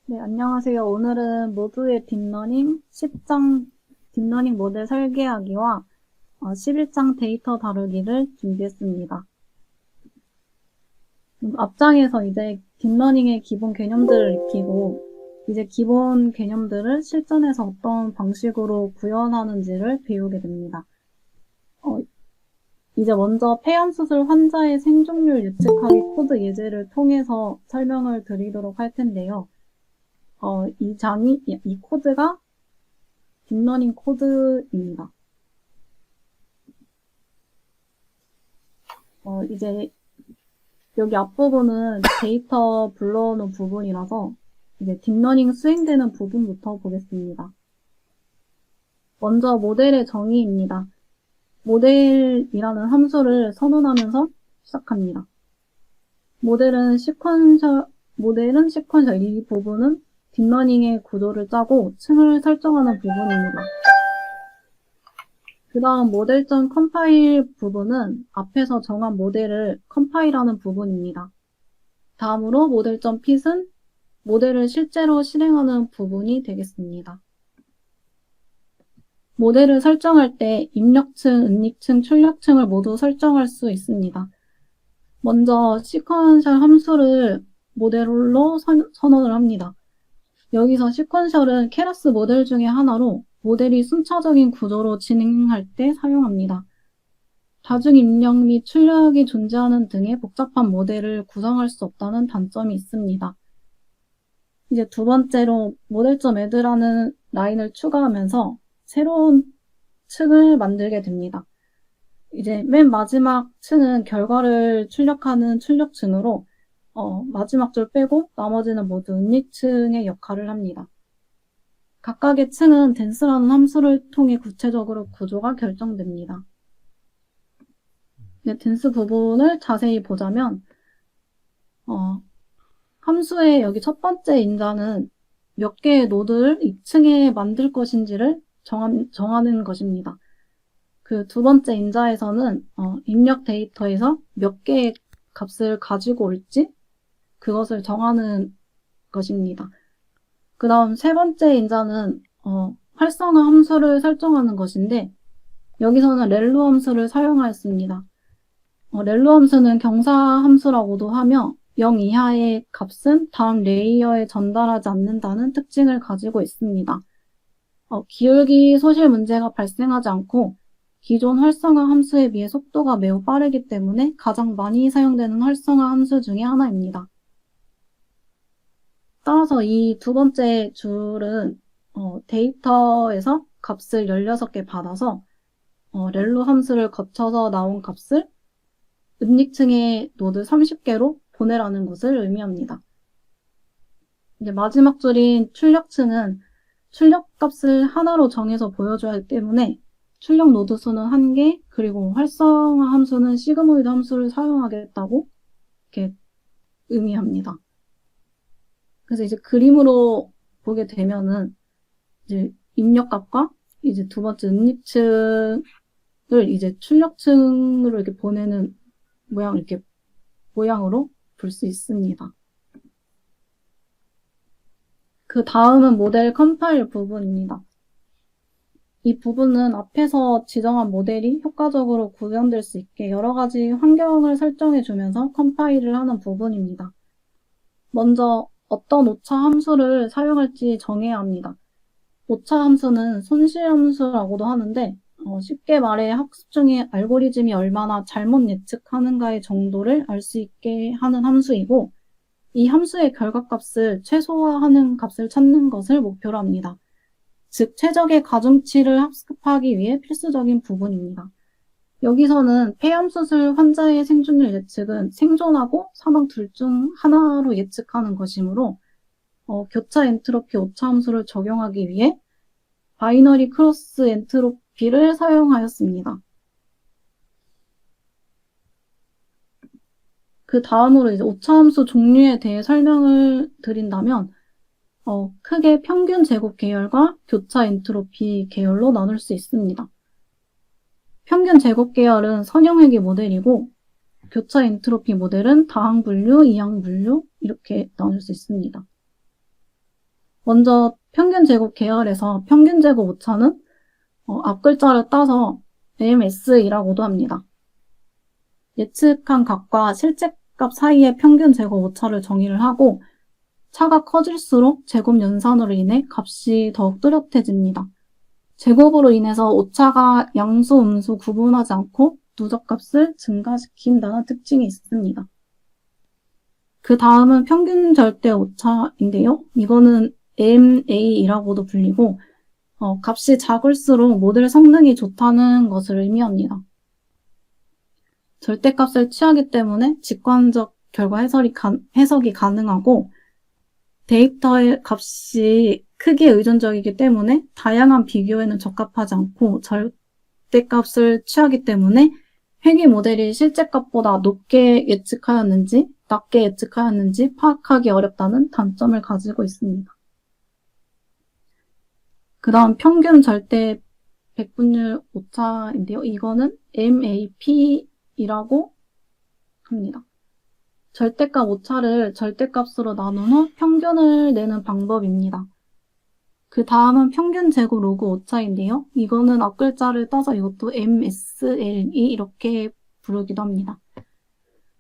네, 안녕하세요. 오늘은 모두의 딥러닝 10장 딥러닝 모델 설계하기와 11장 데이터 다루기를 준비했습니다. 앞장에서 이제 딥러닝의 기본 개념들을 익히고 이제 기본 개념들을 실전에서 어떤 방식으로 구현하는지를 배우게 됩니다. 이제 먼저 폐암수술 환자의 생존율 예측하기 코드 예제를 통해서 설명을 드리도록 할 텐데요. 이 코드가 딥러닝 코드입니다. 이제 여기 앞부분은 데이터 불러오는 부분이라서 이제 딥러닝 수행되는 부분부터 보겠습니다. 먼저 모델의 정의입니다. 모델이라는 함수를 선언하면서 시작합니다. 모델은 시퀀셜, 이 부분은 딥러닝의 구조를 짜고 층을 설정하는 부분입니다. 그 다음 모델.컴파일 부분은 앞에서 정한 모델을 컴파일하는 부분입니다. 다음으로 모델.pit은 모델을 실제로 실행하는 부분이 되겠습니다. 모델을 설정할 때 입력층, 은닉층, 출력층을 모두 설정할 수 있습니다. 먼저 시퀀셜 함수를 모델로 선언을 합니다. 여기서 시퀀셜은 케라스 모델 중에 하나로 모델이 순차적인 구조로 진행할 때 사용합니다. 다중 입력 및 출력이 존재하는 등의 복잡한 모델을 구성할 수 없다는 단점이 있습니다. 이제 두 번째로 모델.add라는 라인을 추가하면서 새로운 층을 만들게 됩니다. 이제 맨 마지막 층은 결과를 출력하는 출력층으로 마지막 줄 빼고 나머지는 모두 은닉층의 역할을 합니다. 각각의 층은 댄스라는 함수를 통해 구체적으로 구조가 결정됩니다. 댄스 부분을 자세히 보자면 함수의 여기 첫 번째 인자는 몇 개의 노드를 2층에 만들 것인지를 정하는 것입니다. 그 두 번째 인자에서는 입력 데이터에서 몇 개의 값을 가지고 올지 그것을 정하는 것입니다. 그 다음 세 번째 인자는 활성화 함수를 설정하는 것인데 여기서는 렐로 함수를 사용하였습니다. 렐로 함수는 경사 함수라고도 하며 0 이하의 값은 다음 레이어에 전달하지 않는다는 특징을 가지고 있습니다. 기울기 소실 문제가 발생하지 않고 기존 활성화 함수에 비해 속도가 매우 빠르기 때문에 가장 많이 사용되는 활성화 함수 중에 하나입니다. 따라서 이 두 번째 줄은 데이터에서 값을 16개 받아서 렐로 함수를 거쳐서 나온 값을 은닉층의 노드 30개로 보내라는 것을 의미합니다. 이제 마지막 줄인 출력층은 출력값을 하나로 정해서 보여줘야 하기 때문에 출력 노드 수는 1개, 그리고 활성화 함수는 시그모이드 함수를 사용하겠다고 이렇게 의미합니다. 그래서 이제 그림으로 보게 되면은 이제 입력값과 이제 두 번째 은닉층을 이제 출력층으로 이렇게 보내는 모양으로 볼 수 있습니다. 그 다음은 모델 컴파일 부분입니다. 이 부분은 앞에서 지정한 모델이 효과적으로 구현될 수 있게 여러 가지 환경을 설정해 주면서 컴파일을 하는 부분입니다. 먼저 어떤 오차 함수를 사용할지 정해야 합니다. 오차 함수는 손실 함수라고도 하는데 쉽게 말해 학습 중에 알고리즘이 얼마나 잘못 예측하는가의 정도를 알 수 있게 하는 함수이고 이 함수의 결과값을 최소화하는 값을 찾는 것을 목표로 합니다. 즉 최적의 가중치를 학습하기 위해 필수적인 부분입니다. 여기서는 폐암수술 환자의 생존율 예측은 생존하고 사망 둘 중 하나로 예측하는 것이므로 교차 엔트로피 오차 함수를 적용하기 위해 바이너리 크로스 엔트로피를 사용하였습니다. 그 다음으로 이제 오차 함수 종류에 대해 설명을 드린다면 크게 평균 제곱 계열과 교차 엔트로피 계열로 나눌 수 있습니다. 평균 제곱 계열은 선형회귀 모델이고 교차 엔트로피 모델은 다항 분류, 이항 분류 이렇게 나눌 수 있습니다. 먼저 평균 제곱 계열에서 평균 제곱 오차는 앞 글자를 따서 MS이라고도 합니다. 예측한 값과 실제 값 사이의 평균 제곱 오차를 정의를 하고 차가 커질수록 제곱 연산으로 인해 값이 더욱 뚜렷해집니다. 제곱으로 인해서 오차가 양수, 음수 구분하지 않고 누적값을 증가시킨다는 특징이 있습니다. 그 다음은 평균 절대 오차인데요. 이거는 MA이라고도 불리고 값이 작을수록 모델 성능이 좋다는 것을 의미합니다. 절대값을 취하기 때문에 직관적 결과 해석이 가능하고 데이터의 값이 크게 의존적이기 때문에 다양한 비교에는 적합하지 않고 절대값을 취하기 때문에 회귀 모델이 실제 값보다 높게 예측하였는지 낮게 예측하였는지 파악하기 어렵다는 단점을 가지고 있습니다. 그 다음 평균 절대 백분율 오차인데요. 이거는 MAP이라고 합니다. 절대값 오차를 절대값으로 나눈 후 평균을 내는 방법입니다. 그 다음은 평균 제곱 로그 오차인데요. 이거는 앞 글자를 따서 이것도 MSLE 이렇게 부르기도 합니다.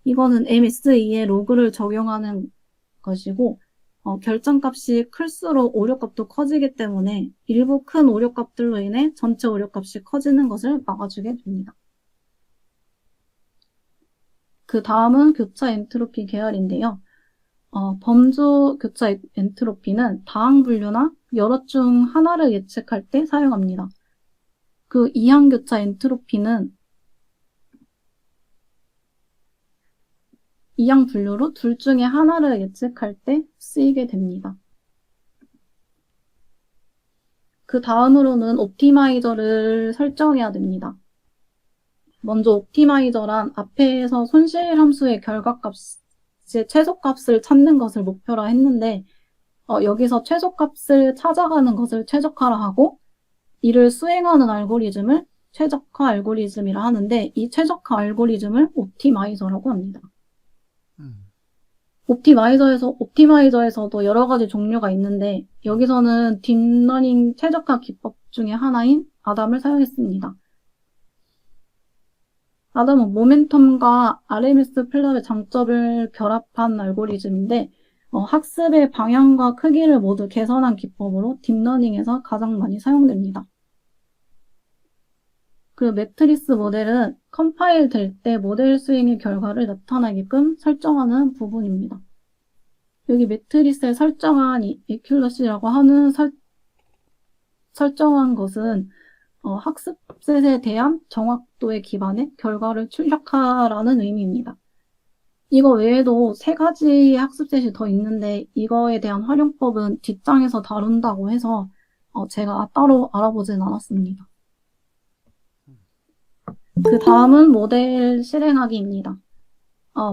이거는 MSE에 로그를 적용하는 것이고 결정값이 클수록 오류값도 커지기 때문에 일부 큰 오류값들로 인해 전체 오류값이 커지는 것을 막아주게 됩니다. 그 다음은 교차 엔트로피 계열인데요. 범주 교차 엔트로피는 다항 분류나 여럿 중 하나를 예측할 때 사용합니다. 그 이항 교차 엔트로피는 이항 분류로 둘 중에 하나를 예측할 때 쓰이게 됩니다. 그 다음으로는 옵티마이저를 설정해야 됩니다. 먼저 옵티마이저란 앞에서 손실 함수의 결과값의 최소값을 찾는 것을 목표로 했는데 여기서 최소값을 찾아가는 것을 최적화라 하고 이를 수행하는 알고리즘을 최적화 알고리즘이라 하는데 이 최적화 알고리즘을 옵티마이저라고 합니다. 옵티마이저에서도 여러 가지 종류가 있는데 여기서는 딥러닝 최적화 기법 중에 하나인 아담을 사용했습니다. 아담은 모멘텀과 RMS 플랍의 장점을 결합한 알고리즘인데 학습의 방향과 크기를 모두 개선한 기법으로 딥러닝에서 가장 많이 사용됩니다. 그 매트리스 모델은 컴파일 될 때 모델 수행의 결과를 나타나게끔 설정하는 부분입니다. 여기 매트리스에 설정한 에큐러시라고 하는 설정한 것은 학습셋에 대한 정확도에 기반해 결과를 출력하라는 의미입니다. 이거 외에도 3가지 학습셋이 더 있는데 이거에 대한 활용법은 뒷장에서 다룬다고 해서 제가 따로 알아보진 않았습니다. 그 다음은 모델 실행하기입니다.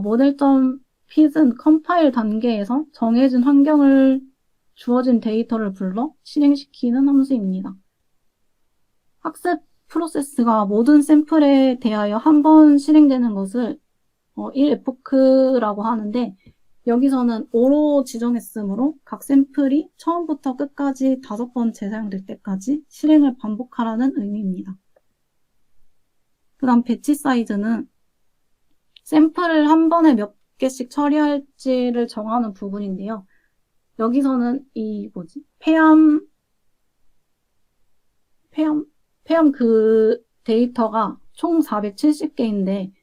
모델.pit은 컴파일 단계에서 정해진 환경을 주어진 데이터를 불러 실행시키는 함수입니다. 학습 프로세스가 모든 샘플에 대하여 한 번 실행되는 것을 1에포크라고 하는데 여기서는 O로 지정했으므로 각 샘플이 처음부터 끝까지 5번 재사용될 때까지 실행을 반복하라는 의미입니다. 그 다음 배치 사이즈는 샘플을 한 번에 몇 개씩 처리할지를 정하는 부분인데요. 여기서는 폐암 그 데이터가 총 470개인데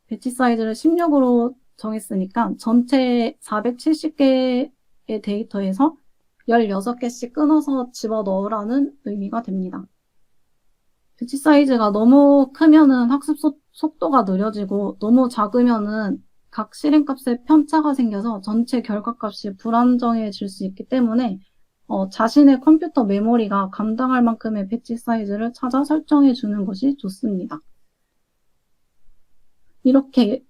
배치 사이즈를 16으로 정했으니까 전체 470개의 데이터에서 16개씩 끊어서 집어넣으라는 의미가 됩니다. 배치 사이즈가 너무 크면은 학습 속도가 느려지고 너무 작으면은 각 실행값에 편차가 생겨서 전체 결과값이 불안정해질 수 있기 때문에 자신의 컴퓨터 메모리가 감당할 만큼의 배치 사이즈를 찾아 설정해 주는 것이 좋습니다. 이렇게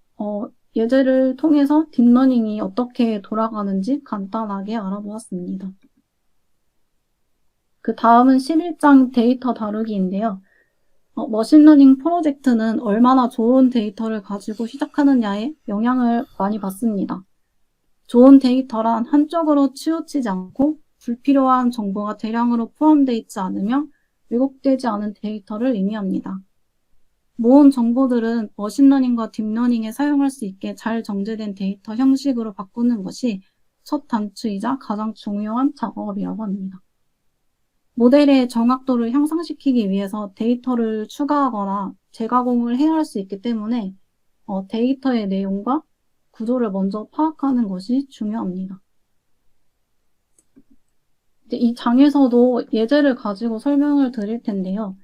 예제를 통해서 딥러닝이 어떻게 돌아가는지 간단하게 알아보았습니다. 그 다음은 11장 데이터 다루기인데요. 머신러닝 프로젝트는 얼마나 좋은 데이터를 가지고 시작하느냐에 영향을 많이 받습니다. 좋은 데이터란 한쪽으로 치우치지 않고 불필요한 정보가 대량으로 포함되어 있지 않으며 왜곡되지 않은 데이터를 의미합니다. 모은 정보들은 머신러닝과 딥러닝에 사용할 수 있게 잘 정제된 데이터 형식으로 바꾸는 것이 첫 단추이자 가장 중요한 작업이라고 합니다. 모델의 정확도를 향상시키기 위해서 데이터를 추가하거나 재가공을 해야 할 수 있기 때문에 데이터의 내용과 구조를 먼저 파악하는 것이 중요합니다. 이 장에서도 예제를 가지고 설명을 드릴 텐데요.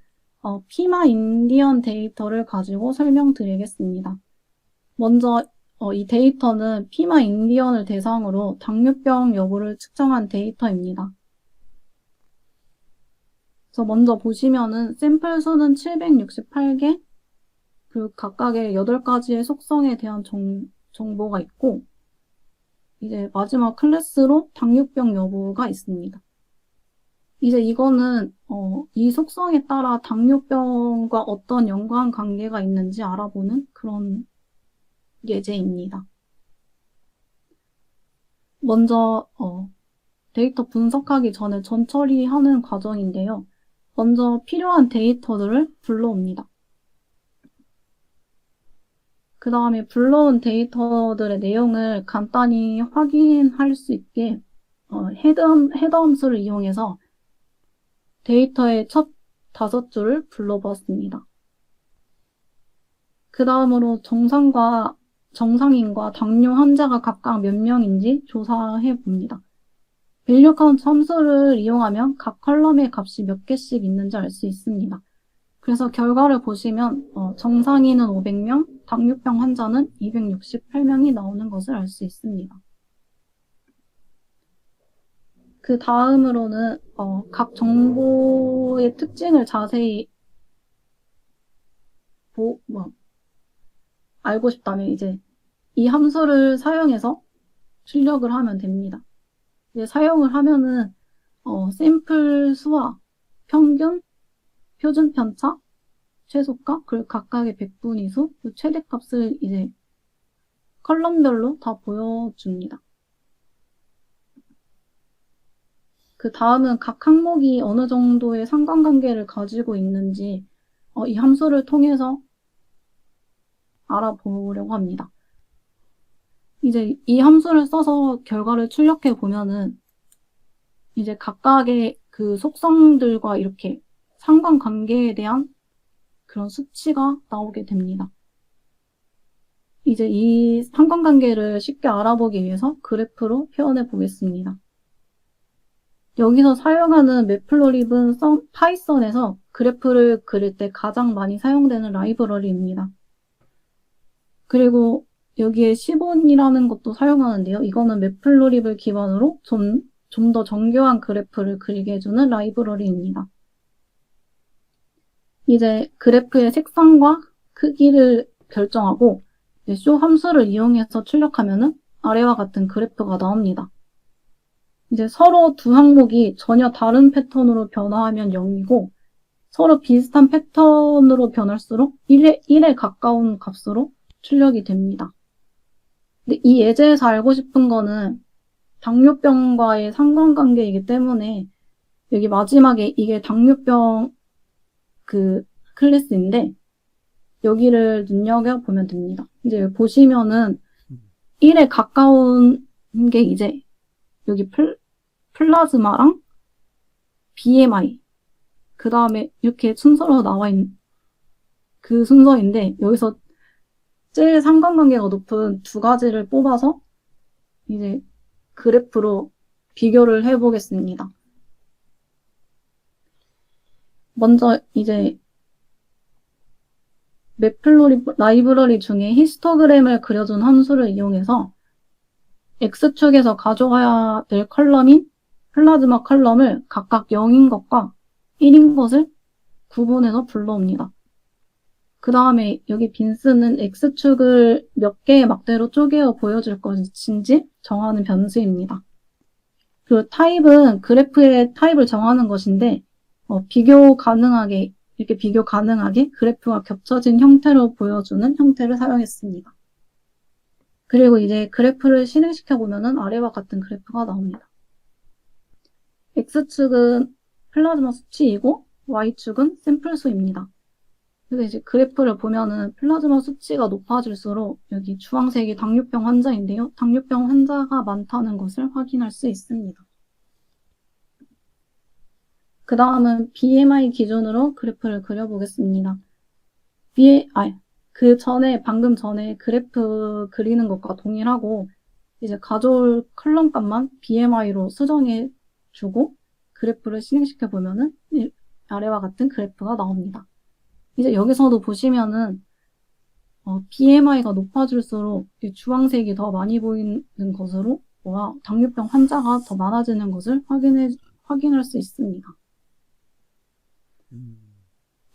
피마 인디언 데이터를 가지고 설명드리겠습니다. 먼저 이 데이터는 피마 인디언을 대상으로 당뇨병 여부를 측정한 데이터입니다. 그래서 먼저 보시면은 샘플 수는 768개, 그리고 각각의 8가지의 속성에 대한 정보가 있고, 이제 마지막 클래스로 당뇨병 여부가 있습니다. 이제 이거는 이 속성에 따라 당뇨병과 어떤 연관관계가 있는지 알아보는 그런 예제입니다. 먼저 데이터 분석하기 전에 전처리하는 과정인데요. 먼저 필요한 데이터들을 불러옵니다. 그 다음에 불러온 데이터들의 내용을 간단히 확인할 수 있게 헤더 함수를 이용해서 데이터의 첫 5줄을 불러보았습니다. 그 다음으로 정상인과 당뇨 환자가 각각 몇 명인지 조사해 봅니다. 밸류 카운트 함수를 이용하면 각 컬럼의 값이 몇 개씩 있는지 알 수 있습니다. 그래서 결과를 보시면 정상인은 500명, 당뇨병 환자는 268명이 나오는 것을 알 수 있습니다. 그 다음으로는 각 정보의 특징을 자세히 알고 싶다면 이제 이 함수를 사용해서 출력을 하면 됩니다. 이제 사용을 하면은 샘플 수와 평균, 표준 편차, 최소값, 그리고 각각의 백분위수, 최대값을 이제 컬럼별로 다 보여줍니다. 그 다음은 각 항목이 어느 정도의 상관관계를 가지고 있는지 이 함수를 통해서 알아보려고 합니다. 이제 이 함수를 써서 결과를 출력해 보면은 이제 각각의 그 속성들과 이렇게 상관관계에 대한 그런 수치가 나오게 됩니다. 이제 이 상관관계를 쉽게 알아보기 위해서 그래프로 표현해 보겠습니다. 여기서 사용하는 매플로립은 파이썬에서 그래프를 그릴 때 가장 많이 사용되는 라이브러리입니다. 그리고 여기에 시본이라는 것도 사용하는데요. 이거는 매플로립을 기반으로 좀 더 정교한 그래프를 그리게 해주는 라이브러리입니다. 이제 그래프의 색상과 크기를 결정하고 쇼 함수를 이용해서 출력하면은 아래와 같은 그래프가 나옵니다. 이제 서로 두 항목이 전혀 다른 패턴으로 변화하면 0이고 서로 비슷한 패턴으로 변할수록 1에 가까운 값으로 출력이 됩니다. 근데 이 예제에서 알고 싶은 거는 당뇨병과의 상관관계이기 때문에 여기 마지막에 이게 당뇨병 그 클래스인데 여기를 눈여겨보면 됩니다. 이제 보시면은 1에 가까운 게 이제 여기 플라즈마랑 BMI 그 다음에 이렇게 순서로 나와 있는 그 순서인데 여기서 제일 상관관계가 높은 두 가지를 뽑아서 이제 그래프로 비교를 해보겠습니다. 먼저 이제 매플로립 라이브러리 중에 히스토그램을 그려준 함수를 이용해서 X축에서 가져가야 될 컬럼인 플라즈마 컬럼을 각각 0인 것과 1인 것을 구분해서 불러옵니다. 그 다음에 여기 빈스는 X축을 몇 개의 막대로 쪼개어 보여줄 것인지 정하는 변수입니다. 그 타입은 그래프의 타입을 정하는 것인데 이렇게 비교 가능하게 그래프가 겹쳐진 형태로 보여주는 형태를 사용했습니다. 그리고 이제 그래프를 실행시켜 보면은 아래와 같은 그래프가 나옵니다. X축은 플라즈마 수치이고 Y축은 샘플 수입니다. 그래서 이제 그래프를 보면은 플라즈마 수치가 높아질수록 여기 주황색이 당뇨병 환자인데요. 당뇨병 환자가 많다는 것을 확인할 수 있습니다. 그 다음은 BMI 기준으로 그래프를 그려보겠습니다. 방금 전에 그래프 그리는 것과 동일하고 이제 가져올 컬럼 값만 BMI로 수정해 주고 그래프를 실행시켜 보면은 아래와 같은 그래프가 나옵니다. 이제 여기서도 보시면은 BMI가 높아질수록 주황색이 더 많이 보이는 것으로 당뇨병 환자가 더 많아지는 것을 확인할 수 있습니다.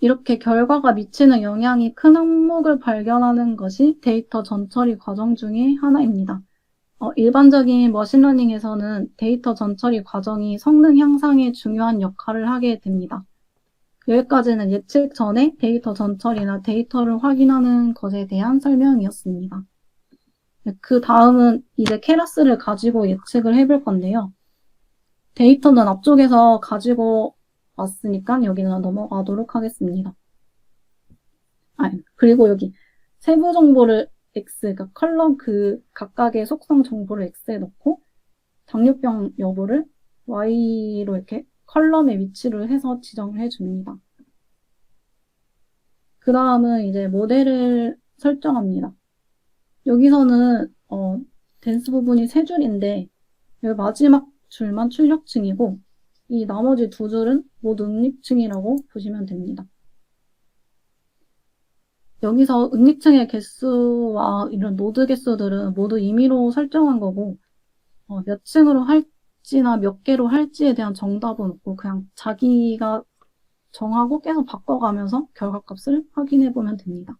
이렇게 결과가 미치는 영향이 큰 항목을 발견하는 것이 데이터 전처리 과정 중의 하나입니다. 일반적인 머신러닝에서는 데이터 전처리 과정이 성능 향상에 중요한 역할을 하게 됩니다. 여기까지는 예측 전에 데이터 전처리나 데이터를 확인하는 것에 대한 설명이었습니다. 그 다음은 이제 케라스를 가지고 예측을 해볼 건데요. 데이터는 앞쪽에서 가지고 왔으니까 여기는 넘어가도록 하겠습니다. 그리고 여기 세부 정보를 X, 그러니까 컬럼 각각의 속성 정보를 X에 넣고 당뇨병 여부를 Y로 이렇게 컬럼의 위치를 해서 지정을 해줍니다. 그 다음은 이제 모델을 설정합니다. 여기서는 댄스 부분이 3줄인데 여기 마지막 줄만 출력층이고 이 나머지 2줄은 모두 응립층이라고 보시면 됩니다. 여기서 응립층의 개수와 이런 노드 개수들은 모두 임의로 설정한 거고 몇 층으로 할지나 몇 개로 할지에 대한 정답은 없고 그냥 자기가 정하고 계속 바꿔가면서 결과값을 확인해 보면 됩니다.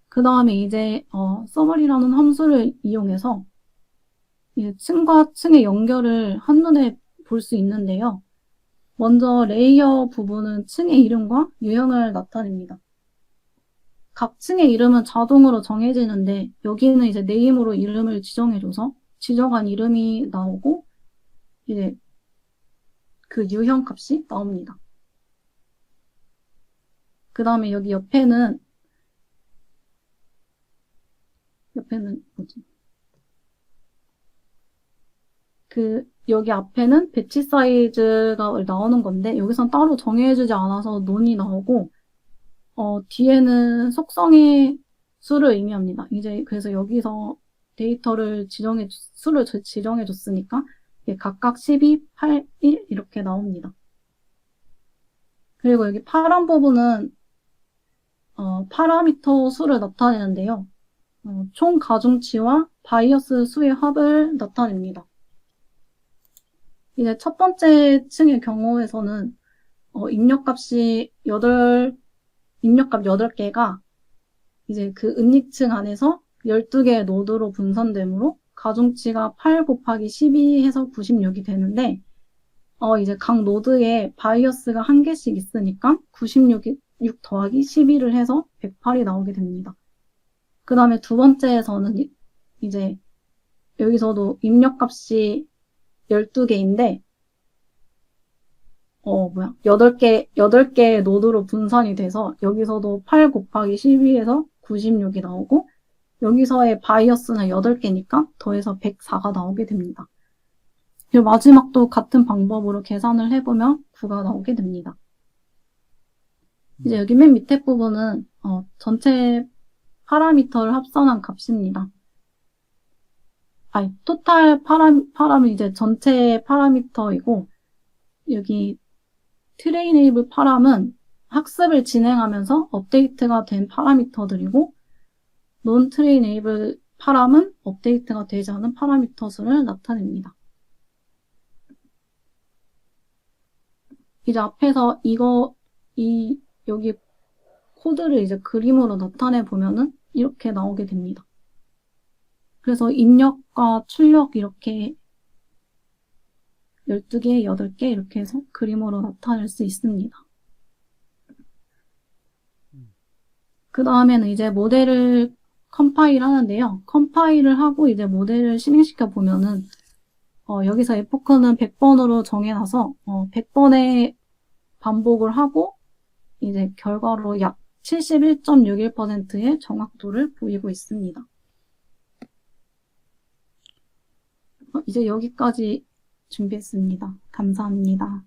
그 다음에 이제 서머리라는 함수를 이용해서 층과 층의 연결을 한눈에 볼 수 있는데요. 먼저 레이어 부분은 층의 이름과 유형을 나타냅니다. 각 층의 이름은 자동으로 정해지는데 여기는 이제 네임으로 이름을 지정해줘서 지정한 이름이 나오고 이제 그 유형 값이 나옵니다. 그 다음에 여기 옆에는 뭐지? 여기 앞에는 배치 사이즈가 나오는 건데 여기선 따로 정해주지 않아서 논이 나오고 뒤에는 속성의 수를 의미합니다. 이제 그래서 여기서 수를 지정해줬으니까 각각 12, 8, 1 이렇게 나옵니다. 그리고 여기 파란 부분은 파라미터 수를 나타내는데요. 총 가중치와 바이어스 수의 합을 나타냅니다. 이제 첫 번째 층의 경우에서는 입력값 8개가 이제 그 은닉층 안에서 12개의 노드로 분산되므로 가중치가 8 곱하기 12 해서 96이 되는데 이제 각 노드에 바이어스가 1개씩 있으니까 96 더하기 12를 해서 108이 나오게 됩니다. 그 다음에 두 번째에서는 이제 여기서도 입력값이 12개인데 8개의 노드로 분산이 돼서 여기서도 8 곱하기 12에서 96이 나오고 여기서의 바이어스는 8개니까 더해서 104가 나오게 됩니다. 그리고 마지막도 같은 방법으로 계산을 해보면 9가 나오게 됩니다. 이제 여기 맨 밑에 부분은 전체 파라미터를 합산한 값입니다. 토탈 파람은 이제 전체 파라미터이고 여기 트레이네이블 파람은 학습을 진행하면서 업데이트가 된 파라미터들이고 논 트레이네이블 파람은 업데이트가 되지 않은 파라미터 수를 나타냅니다. 이제 앞에서 여기 코드를 이제 그림으로 나타내 보면은 이렇게 나오게 됩니다. 그래서 입력과 출력 이렇게 12개, 8개 이렇게 해서 그림으로 나타낼 수 있습니다. 그 다음에는 이제 모델을 컴파일 하는데요. 컴파일을 하고 이제 모델을 실행시켜 보면은 여기서 에포크는 100번으로 정해놔서 100번의 반복을 하고 이제 결과로 약 71.61%의 정확도를 보이고 있습니다. 이제 여기까지 준비했습니다. 감사합니다.